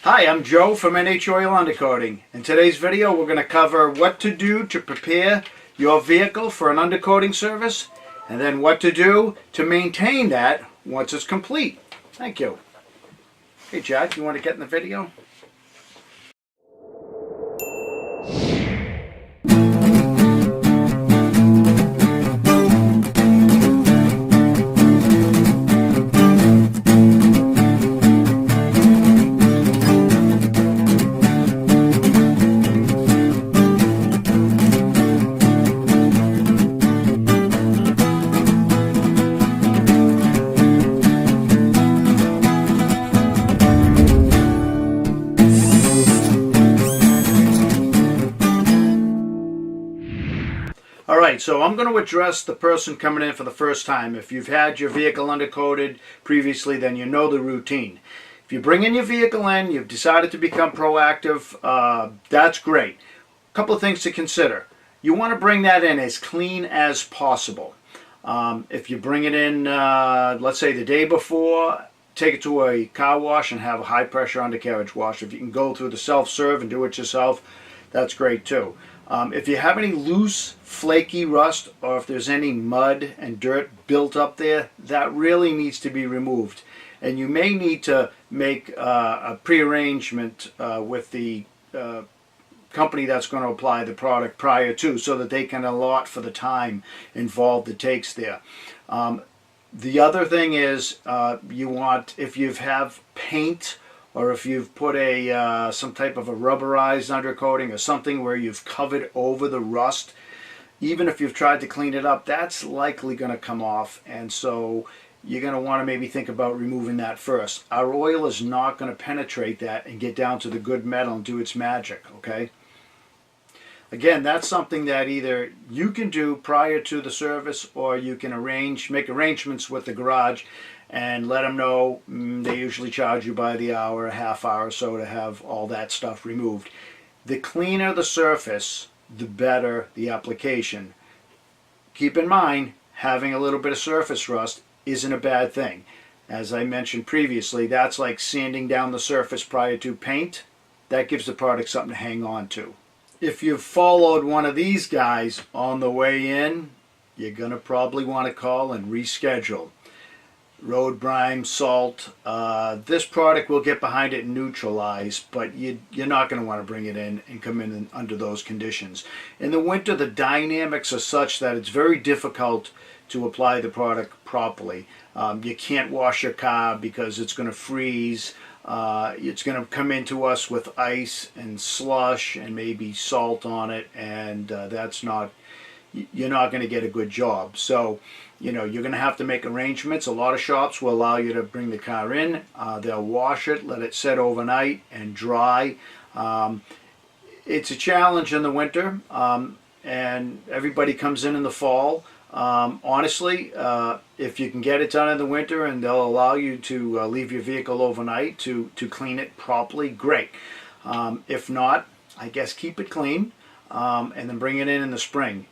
Hi, I'm Joe from NH Oil Undercoating. In today's video we're going to cover what to do to prepare your vehicle for an undercoating service and then what to do to maintain that once it's complete. Thank you. Hey Jack, you want to get in the video? Alright, so I'm going to address the person coming in for the first time. If you've had your vehicle undercoated previously, then you know the routine. If you bring in your vehicle in, you've decided to become proactive, that's great. A couple of things to consider. You want to bring that in as clean as possible. If you bring it in, let's say the day before, take it to a car wash and have a high pressure undercarriage wash. If you can go through the self-serve and do it yourself, that's great too. If you have any loose, flaky rust, or if there's any mud and dirt built up there, that really needs to be removed. And you may need to make a pre-arrangement with the company that's going to apply the product prior to, so that they can allot for the time involved it takes there. The other thing is you want, if you have paint or if you've put a some type of a rubberized undercoating or something where you've covered over the rust, even if you've tried to clean it up, that's likely going to come off, and so you're going to want to maybe think about removing that first. Our oil is not going to penetrate that and get down to the good metal and do its magic, okay? Again, that's something that either you can do prior to the service, or you can make arrangements with the garage and let them know. They usually charge you by the hour, a half hour or so, to have all that stuff removed. The cleaner the surface, the better the application. Keep in mind, having a little bit of surface rust isn't a bad thing. As I mentioned previously, that's like sanding down the surface prior to paint. That gives the product something to hang on to. If you've followed one of these guys on the way in, you're going to probably want to call and reschedule. Road brine, salt, this product will get behind it and neutralize, but you're not going to want to bring it in and come in under those conditions. In the winter, the dynamics are such that it's very difficult to apply the product properly. You can't wash your car because it's going to freeze. It's going to come into us with ice and slush and maybe salt on it, and you're not going to get a good job. So, you're going to have to make arrangements. A lot of shops will allow you to bring the car in. They'll wash it, let it set overnight and dry. It's a challenge in the winter, and everybody comes in the fall. Honestly, if you can get it done in the winter and they'll allow you to leave your vehicle overnight to clean it properly, great. If not, I guess keep it clean and then bring it in the spring.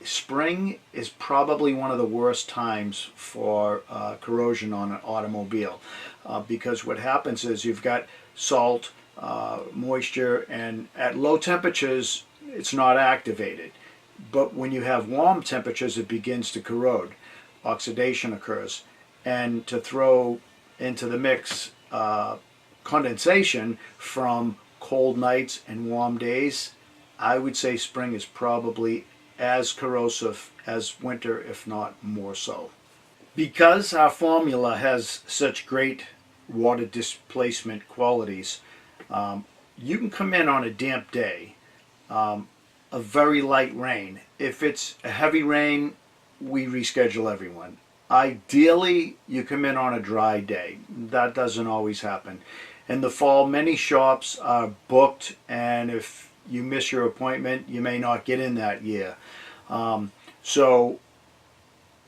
Spring is probably one of the worst times for corrosion on an automobile because what happens is you've got salt, moisture, and at low temperatures it's not activated. But when you have warm temperatures, it begins to corrode. Oxidation occurs. And to throw into the mix condensation from cold nights and warm days, I would say spring is probably as corrosive as winter, if not more so. Because our formula has such great water displacement qualities, you can come in on a damp day, a very light rain. If it's a heavy rain, we reschedule everyone. Ideally, you come in on a dry day. That doesn't always happen. In the fall, many shops are booked, and if you miss your appointment, you may not get in that year. So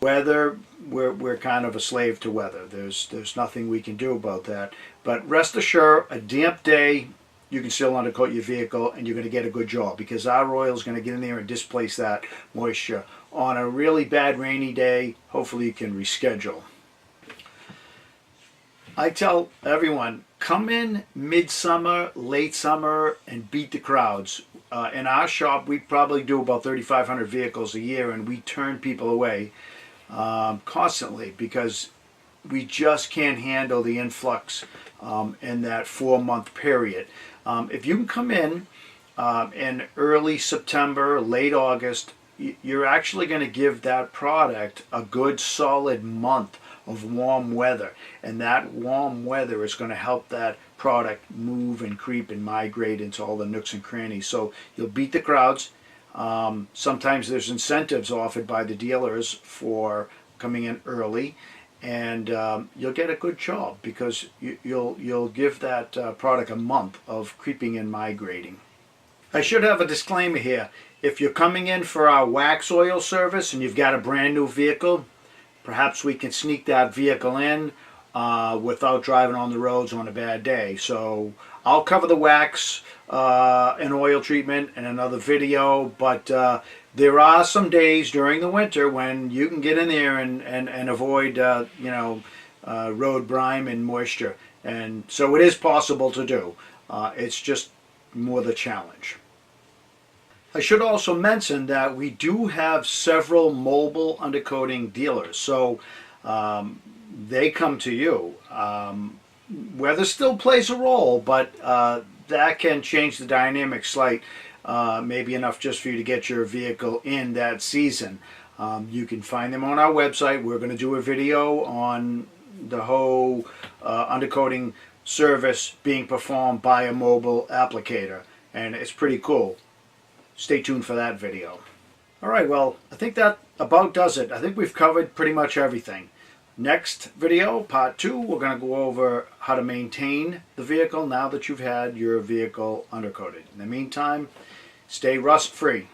weather, we're kind of a slave to weather. There's nothing we can do about that. But rest assured, a damp day, you can still undercoat your vehicle and you're going to get a good job, because our oil is going to get in there and displace that moisture. On a really bad rainy day, hopefully you can reschedule. I tell everyone, come in midsummer, late summer, and beat the crowds. In our shop, we probably do about 3,500 vehicles a year, and we turn people away constantly because we just can't handle the influx in that 4 month period. If you can come in early September, late August, you're actually going to give that product a good solid month of warm weather, and that warm weather is going to help that product move and creep and migrate into all the nooks and crannies. So you'll beat the crowds. Sometimes there's incentives offered by the dealers for coming in early, and you'll get a good job because you'll give that product a month of creeping and migrating. I should have a disclaimer here. If you're coming in for our wax oil service and you've got a brand new vehicle, perhaps we can sneak that vehicle in without driving on the roads on a bad day. So I'll cover the wax and oil treatment in another video, but there are some days during the winter when you can get in there and avoid road grime and moisture. And so it is possible to do. It's just more the challenge. I should also mention that we do have several mobile undercoating dealers, so they come to you. Weather still plays a role, but that can change the dynamic slight, maybe enough just for you to get your vehicle in that season. You can find them on our website. We're going to do a video on the whole undercoating service being performed by a mobile applicator, and it's pretty cool. Stay tuned for that video. Alright, well, I think that about does it. I think we've covered pretty much everything. Next video, part 2, we're going to go over how to maintain the vehicle now that you've had your vehicle undercoated. In the meantime, stay rust free.